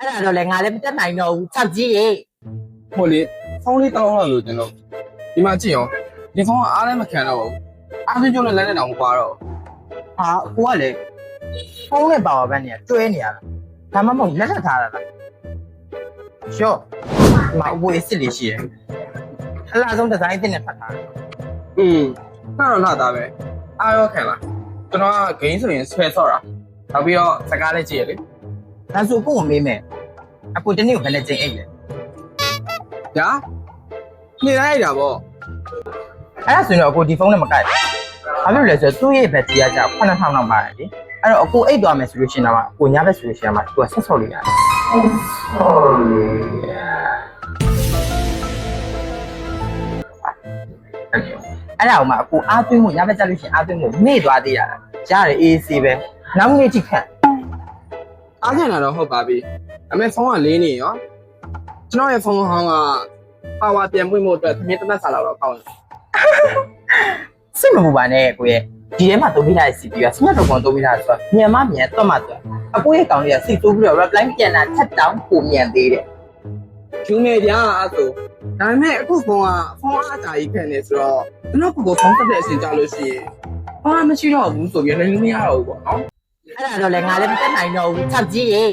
အဲ့ဒါတော့လေငါလည်းမတက်နိုင်တော့ဘူးချက်ကြီးရေ ဟိုလေဖုန်းလေးတောင်းလာလို့ကျွန်တော်ဒီမှာကြည့်အောင်ဒီဖုန်းကအားလည်းမခံတော့ဘူးအားပြင်းကျုံနဲ့လက်နဲ့တောင်မပါတော့ ဟာကိုကလေဖုန်းနဲ့ပါဝါဘက်နဲ့ကျွဲနေရတာဒါမှမဟုတ်လက်ထပ်ထားတာလားရှော့ဒီမှာအဝေးစစ်လေးရှိတယ်အလားဆုံးဒီဇိုင်းတင်နဲ့ဖတ်ထားတယ် မှန်တော့လာတာပဲအားရောခံလားကျွန်တော်ကဂိမ်းဆိုရင်ဆွဲဆော့တာနောက်ပြီးတော့စကားလည်းကြည့်ရလေ ဒါဆိုကိုကိုမေးမယ်အခုတနေ့ကိုဘယ်နဲ့ချိန်အိတ်လဲ ညာနေလိုက်တာပေါ့ အဲ့ဒါဆိုရင်တော့အခုဒီဖုန်းနဲ့မကိုက်ဘာလို့လဲဆိုတော့သူ့ရဲ့ဘက်ကြီးကကြာ9000လောက်ပါတယ်လေအဲ့တော့အခုအိတ်သွားမယ်ဆိုလို့ရှိရင်တော့ကိုညဘက်ဆိုလို့ရှိရင်မှသူကဆက်ဆော့လို့ရတယ်အဲ့ဒါကမှအခုအားသွင်းမှုညဘက်ကြလို့ရှိရင်အားသွင်းမှုမေ့သွားသေးရတာရတယ်အေးစီပဲနောက်နေ့ထိခန့် အားခံတာတော့ဟုတ်ပါပြီအမေဖုန်းကလေးနေရောကျွန်တော်ရဲ့ဖုန်းဟောင်းကပါဝါပြန်ပွင့်ဖို့အတွက်သမီးတစ်သက်စာလောက်တော့ကောင်းတယ် စိတ်မပူပါနဲ့ကိုရဲ့ဒီထဲမှာသုံးပေးထားတဲ့ CPU က Snapdragon သုံးပေးထားဆိုတော့မြန်မှမြန်တော့မှတော့အကိုရဲ့ကောင်လေးကစိတ်တိုးပြီးတော့ reply ပြန်လာထပ်တောင်းပုံမြန်သေးတယ် ယူနေကြအဲ့ဆိုဒါပေမဲ့အခုဖုန်းအားအတားကြီးခံနေဆိုတော့ကျွန်တော်ကိုဖုန်းတက်တဲ့အချိန်ကြာလို့ရှိရင်မရှိတော့ဘူးဆိုပြီးလည်းမရတော့ဘူးပေါ့နော် အဲ့ဒါတော့လေငါလည်းမတက်နိုင်တော့ဘူးချက်ကြီးရေ